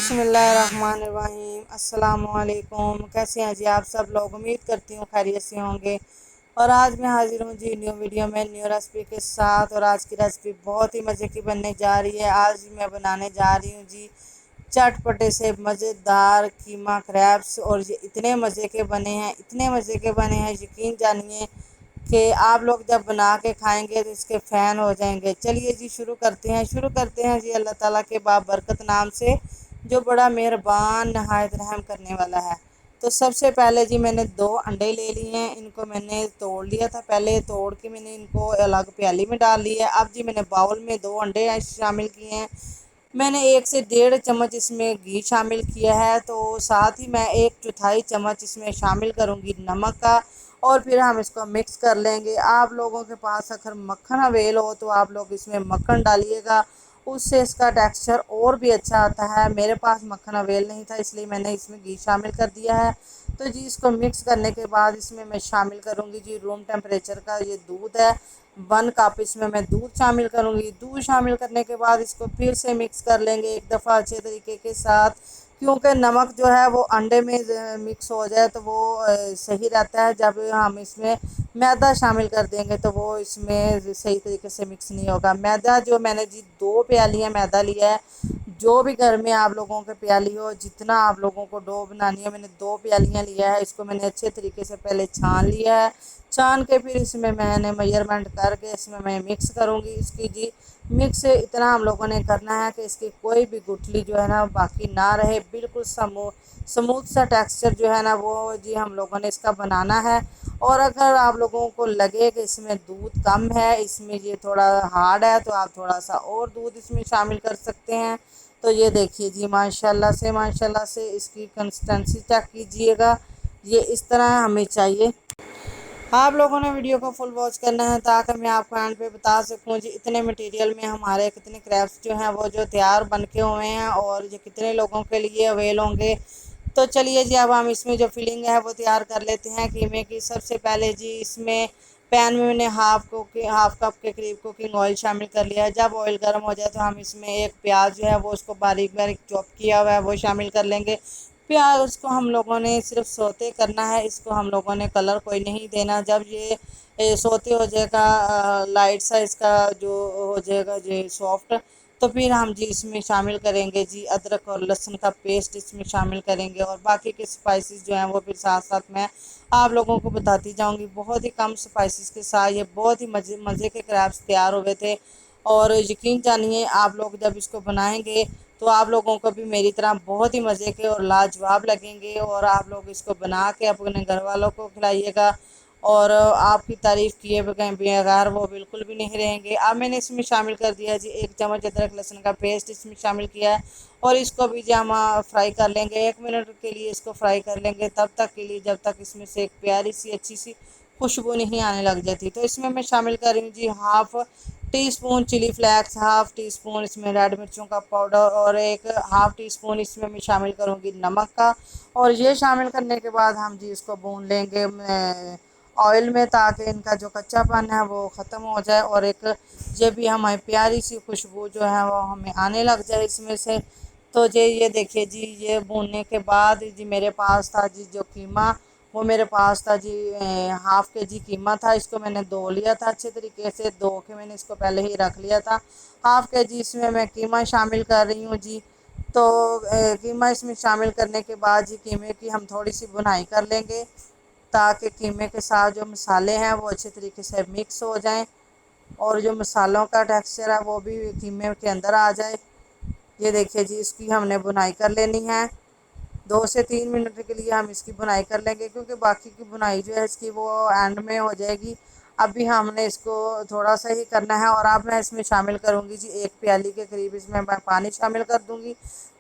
बिस्मिल्लाहिर्रहमानिर्रहीम अस्सलामुअलैकुम। कैसे हैं जी आप सब लोग? उम्मीद करती हूँ खैरियत से होंगे। और आज मैं हाजिर हूँ जी न्यू वीडियो में न्यू रेसिपी के साथ। और आज की रेसिपी बहुत ही मज़े की बनने जा रही है। आज मैं बनाने जा रही हूँ जी चटपटे से मज़ेदार कीमा क्रैब्स। और ये इतने मज़े के बने हैं, इतने मज़े के बने हैं, यकीन जानिए कि आप लोग जब बना के खाएंगे तो इसके फ़ैन हो जाएंगे। चलिए जी शुरू करते हैं जी अल्लाह ताला के बाबरकत नाम से, जो बड़ा मेहरबान नहायत रहम करने वाला है। तो सबसे पहले जी मैंने 2 अंडे ले लिए हैं। इनको मैंने तोड़ लिया था, पहले तोड़ के मैंने इनको अलग प्याली में डाल लिया है। अब जी मैंने बाउल में 2 अंडे शामिल किए हैं। मैंने 1 से 1.5 चम्मच इसमें घी शामिल किया है। तो साथ ही मैं 1/4 चम्मच इसमें शामिल करूँगी नमक का। और फिर हम इसको मिक्स कर लेंगे। आप लोगों के पास अगर मक्खन अवेल हो तो आप लोग इसमें मक्खन डालिएगा, उससे इसका टेक्सचर और भी अच्छा आता है। मेरे पास मक्खन अवेल नहीं था, इसलिए मैंने इसमें घी शामिल कर दिया है। तो जी इसको मिक्स करने के बाद इसमें मैं शामिल करूँगी जी रूम टेम्परेचर का ये दूध है, 1 कप इसमें मैं दूध शामिल करूँगी। दूध शामिल करने के बाद इसको फिर से मिक्स कर लेंगे एक दफ़ा अच्छे तरीके के साथ, क्योंकि नमक जो है वो अंडे में मिक्स हो जाए तो वो सही रहता है। जब हम इसमें मैदा शामिल कर देंगे तो वो इसमें सही तरीके से मिक्स नहीं होगा। मैदा जो मैंने जी 2 प्यालियाँ मैदा लिया है, जो भी घर में आप लोगों के प्याली हो, जितना आप लोगों को डो बनानी है, मैंने 2 प्यालियाँ लिया है। इसको मैंने अच्छे तरीके से पहले छान लिया है। छान के फिर इसमें मैंने मेजरमेंट करके इसमें मैं मिक्स करूँगी। इसकी जी मिक्स इतना हम लोगों ने करना है कि इसकी कोई भी गुठली जो है ना बाकी ना रहे, बिल्कुल स्मूथ सा टेक्सचर जो है ना वो जी हम लोगों ने इसका बनाना है। और अगर आप लोगों को लगे कि इसमें दूध कम है, इसमें ये थोड़ा हार्ड है, तो आप थोड़ा सा और दूध इसमें शामिल कर सकते हैं। तो ये देखिए जी माशाल्लाह से इसकी कंसिस्टेंसी चेक कीजिएगा, ये इस तरह हमें चाहिए। आप लोगों ने वीडियो को फुल वॉच करना है ताकि मैं आपको एंड पे बता सकूं जी इतने मटेरियल में हमारे कितने क्रैप्स जो हैं वो जो तैयार बन के हुए हैं और ये कितने लोगों के लिए अवेल होंगे। तो चलिए जी अब हम इसमें जो फिलिंग है वो तैयार कर लेते हैं कीमे की। सबसे पहले जी इसमें पैन में मैंने हाफ कप के करीब कुकिंग ऑयल शामिल कर लिया है। जब ऑयल गर्म हो जाए तो हम इसमें एक प्याज जो है वो उसको बारीक बारीक चॉप किया हुआ है वो शामिल कर लेंगे। प्याज को हम लोगों ने सिर्फ सोते करना है, इसको हम लोगों ने कलर कोई नहीं देना। जब ये सोते हो जाएगा लाइट सा इसका जो हो जाएगा जी सॉफ्ट, तो फिर हम जी इसमें शामिल करेंगे जी अदरक और लहसुन का पेस्ट इसमें शामिल करेंगे। और बाकी के स्पाइसेस जो हैं वो फिर साथ साथ मैं आप लोगों को बताती जाऊंगी। बहुत ही कम स्पाइसेस के साथ ये बहुत ही मज़े मज़े के क्रैब्स तैयार हुए थे। और यकीन जानिए आप लोग जब इसको बनाएंगे तो आप लोगों को भी मेरी तरह बहुत ही मज़े के और लाजवाब लगेंगे। और आप लोग इसको बना के अपने घर वालों को खिलाइएगा और आपकी तारीफ़ किए बगैर वो बिल्कुल भी नहीं रहेंगे। अब मैंने इसमें शामिल कर दिया जी 1 चम्मच अदरक लहसुन का पेस्ट इसमें शामिल किया है। और इसको भी जी हम फ्राई कर लेंगे, 1 मिनट के लिए इसको फ्राई कर लेंगे, तब तक के लिए जब तक इसमें से एक प्यारी सी अच्छी सी खुशबू नहीं आने लग जाती। तो इसमें मैं शामिल कर रही हूँ जी half teaspoon chilli flakes, half teaspoon इसमें रेड मिर्चों का पाउडर और एक हाफ़ टी स्पून इसमें मैं शामिल करूँगी नमक का। और ये शामिल करने के बाद हम जी इसको भून लेंगे ऑयल में, ताकि इनका जो कच्चापन है वो ख़त्म हो जाए और एक ये भी हमारी प्यारी सी खुशबू जो है वो हमें आने लग जाए इसमें से। तो ये देखिए जी ये भूनने के बाद जी मेरे पास था जी जो कीमा, वो मेरे पास था जी हाफ़ के जी कीमा था। इसको मैंने धो लिया था अच्छे तरीके से, धो के मैंने इसको पहले ही रख लिया था। हाफ़ के जी इसमें मैं कीमा शामिल कर रही हूँ जी। तो कीमा इसमें शामिल करने के बाद जी कीमे की हम थोड़ी सी भुनाई कर लेंगे, ताकि कीमे के साथ जो मसाले हैं वो अच्छे तरीके से मिक्स हो जाएं और जो मसालों का टेक्सचर है वो भी कीमे के अंदर आ जाए। ये देखिए जी इसकी हमने बुनाई कर लेनी है, 2 से 3 मिनट के लिए हम इसकी बुनाई कर लेंगे, क्योंकि बाकी की बुनाई जो है इसकी वो एंड में हो जाएगी। अभी हमने इसको थोड़ा सा ही करना है। और अब मैं इसमें शामिल करूँगी जी 1 प्याली के करीब इसमें मैं पानी शामिल कर दूँगी,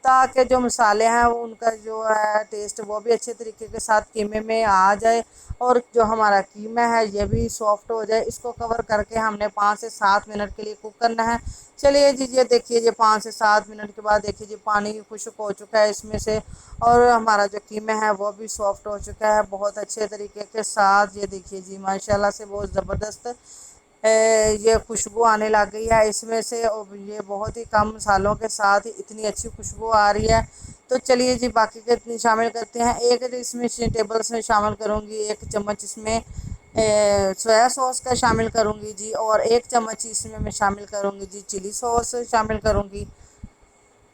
ताकि जो मसाले हैं वो उनका जो है टेस्ट वो भी अच्छे तरीके के साथ कीमे में आ जाए और जो हमारा कीमा है ये भी सॉफ्ट हो जाए। इसको कवर करके हमने 5 से 7 मिनट के लिए कुक करना है। चलिए जी ये देखिए ये 5 से 7 मिनट के बाद देखिए जी पानी खुश्क हो चुका है इसमें से, और हमारा जो कीमा है वो भी सॉफ्ट हो चुका है बहुत अच्छे तरीके के साथ। ये देखिए जी माशाल्लाह से बहुत ज़बरदस्त ये खुशबू आने लग गई है इसमें से। और ये बहुत ही कम मसालों के साथ इतनी अच्छी खुशबू आ रही है तो चलिए जी बाकी के शामिल करते हैं। एक इसमें टेबल से शामिल करूँगी, 1 चम्मच इसमें सोया सॉस का शामिल करूँगी जी, और 1 चम्मच इसमें मैं शामिल करूँगी जी चिली सॉस शामिल करूँगी।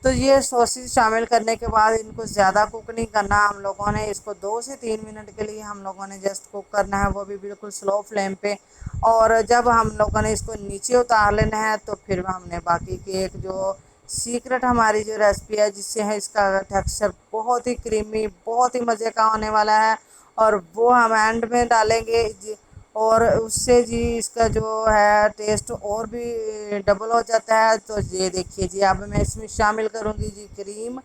तो ये सॉसेस शामिल करने के बाद इनको ज़्यादा कुक नहीं करना हम लोगों ने, इसको 2 से 3 मिनट के लिए हम लोगों ने जस्ट कुक करना है, वो भी बिल्कुल स्लो फ्लेम पे। और जब हम लोगों ने इसको नीचे उतार लेना है तो फिर हमने बाकी की एक जो सीक्रेट हमारी जो रेसिपी है जिससे है इसका टेक्सचर बहुत ही क्रीमी, बहुत ही मज़े का होने वाला है, और वो हम एंड में डालेंगे और उससे जी इसका जो है टेस्ट और भी डबल हो जाता है। तो ये देखिए जी, अब मैं इसमें शामिल करूँगी जी क्रीम।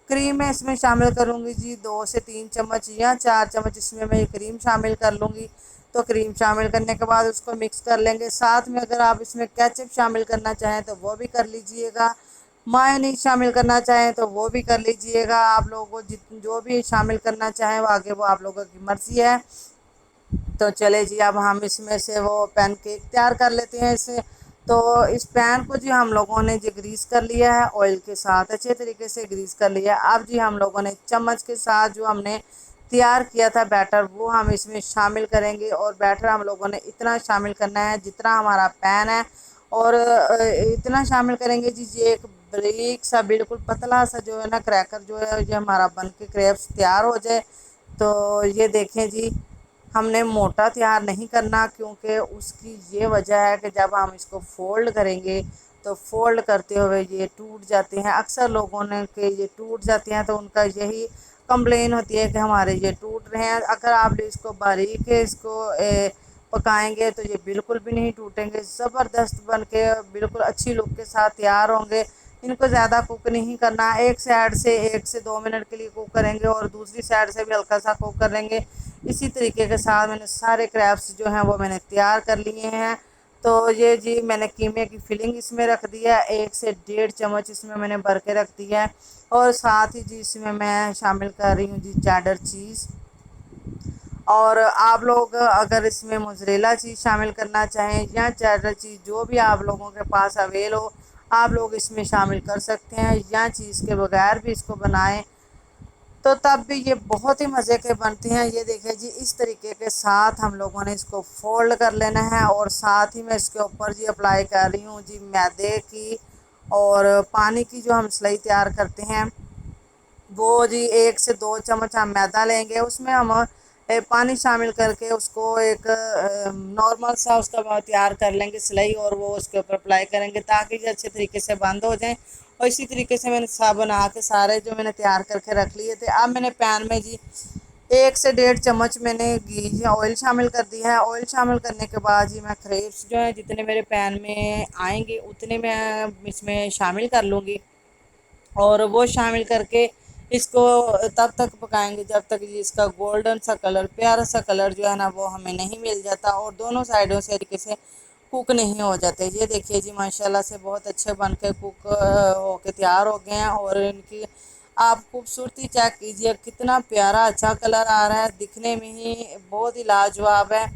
क्रीम मैं इसमें शामिल करूँगी जी 2 से 3 चम्मच या 4 चम्मच इसमें मैं क्रीम शामिल कर लूँगी। तो क्रीम शामिल करने के बाद उसको मिक्स कर लेंगे। साथ में अगर आप इसमें केचप शामिल करना चाहें तो वो भी कर लीजिएगा, मायोनीज शामिल करना चाहें तो वो भी कर लीजिएगा। आप लोगों को जो भी शामिल करना चाहें वो आगे वो आप लोगों की मर्ज़ी है। तो चले जी अब हम इसमें से वो पैनकेक तैयार कर लेते हैं इसे। तो इस पैन को जी हम लोगों ने जी ग्रीस कर लिया है, ऑयल के साथ अच्छे तरीके से ग्रीस कर लिया है। अब जी हम लोगों ने चम्मच के साथ जो हमने तैयार किया था बैटर वो हम इसमें शामिल करेंगे, और बैटर हम लोगों ने इतना शामिल करना है जितना हमारा पैन है, और इतना शामिल करेंगे जी ये एक ब्रीक सा बिल्कुल पतला सा जो है ना क्रैकर जो है ये हमारा बन के क्रेप्स तैयार हो जाए। तो ये देखें जी, हमने मोटा तैयार नहीं करना, क्योंकि उसकी ये वजह है कि जब हम इसको फ़ोल्ड करेंगे तो फ़ोल्ड करते हुए ये टूट जाते हैं। अक्सर लोगों ने के ये टूट जाते हैं तो उनका यही कंप्लेन होती है कि हमारे ये टूट रहे हैं। अगर आप इसको बारीक इसको पकाएंगे तो ये बिल्कुल भी नहीं टूटेंगे, ज़बरदस्त बन के बिल्कुल अच्छी लुक के साथ तैयार होंगे। इनको ज़्यादा कुक नहीं करना, एक साइड से 1 से 2 मिनट के लिए कुक करेंगे और दूसरी साइड से भी हल्का सा कुक करेंगे। इसी तरीके के साथ मैंने सारे क्रैब्स जो हैं वो मैंने तैयार कर लिए हैं। तो ये जी मैंने कीमे की फिलिंग इसमें रख दिया है, 1 से 1.5 चम्मच इसमें मैंने भर के रख दिया है, और साथ ही जी इसमें मैं शामिल कर रही हूँ जी चेडर चीज़। और आप लोग अगर इसमें मोज़रेला चीज़ शामिल करना चाहें या चेडर चीज़ जो भी आप लोगों के पास अवेल हो आप लोग इसमें शामिल कर सकते हैं, या चीज़ के बगैर भी इसको बनाएं तो तब भी ये बहुत ही मज़े के बनते हैं। ये देखिए जी इस तरीके के साथ हम लोगों ने इसको फोल्ड कर लेना है, और साथ ही मैं इसके ऊपर जी अप्लाई कर रही हूँ जी मैदे की और पानी की जो हम सलाई तैयार करते हैं वो जी 1 से 2 चम्मच हम मैदा लेंगे, उसमें हम पानी शामिल करके उसको एक नॉर्मल सा उसका तैयार कर लेंगे सिलाई, और वो उसके ऊपर अप्लाई करेंगे ताकि ये अच्छे तरीके से बंद हो जाएं। और इसी तरीके से मैंने बना के सारे जो मैंने तैयार करके रख लिए थे। अब मैंने पैन में जी 1 से 1.5 चम्मच मैंने घी या ऑयल शामिल कर दिया है। ऑयल शामिल करने के बाद जी मैं क्रेप्स जो है जितने मेरे पैन में आएंगे उतने मैं इसमें शामिल कर लूँगी, और वो शामिल करके इसको तब तक पकाएंगे जब तक ये इसका गोल्डन सा कलर, प्यारा सा कलर जो है ना वो हमें नहीं मिल जाता, और दोनों साइडों से तरीके से कुक नहीं हो जाते। ये देखिए जी माशाल्लाह से बहुत अच्छे बन के कुक होके तैयार हो गए हैं, और इनकी आप खूबसूरती चेक कीजिए, कितना प्यारा अच्छा कलर आ रहा है, दिखने में ही बहुत ही लाजवाब है।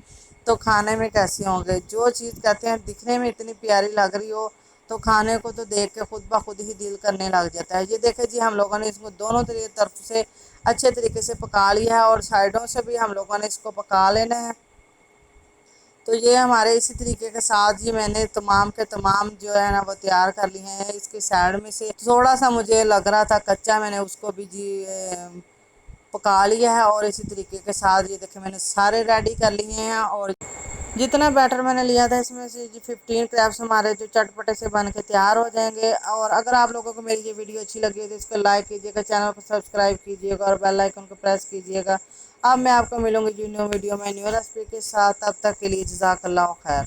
तो खाने में कैसे होंगे, जो चीज़ कहते हैं दिखने में इतनी प्यारी लग रही हो तो खाने को तो देख के खुद ब खुद ही दिल करने लग जाता है। ये देखे जी हम लोगों ने इसको दोनों तरफ से अच्छे तरीके से पका लिया है, और साइडों से भी हम लोगों ने इसको पका लेना है। तो ये हमारे इसी तरीके के साथ जी मैंने तमाम के तमाम जो है ना वो तैयार कर लिए हैं। इसके साइड में से थोड़ा सा मुझे लग रहा था कच्चा, मैंने उसको भी जी पका लिया है, और इसी तरीके के साथ ये देखें मैंने सारे रेडी कर लिए हैं। और जितना बैटर मैंने लिया था इसमें से जी 15 क्रैब्स हमारे जो चटपटे से बन के तैयार हो जाएंगे। और अगर आप लोगों को मेरी ये वीडियो अच्छी लगी है तो इसको लाइक कीजिएगा, चैनल को सब्सक्राइब कीजिएगा और बेल आइकन को प्रेस कीजिएगा। अब मैं आपको मिलूंगी जी न्यू वीडियो में न्यू रेसिपी के साथ, तब तक के लिए जज़ाकल्लाह खैर।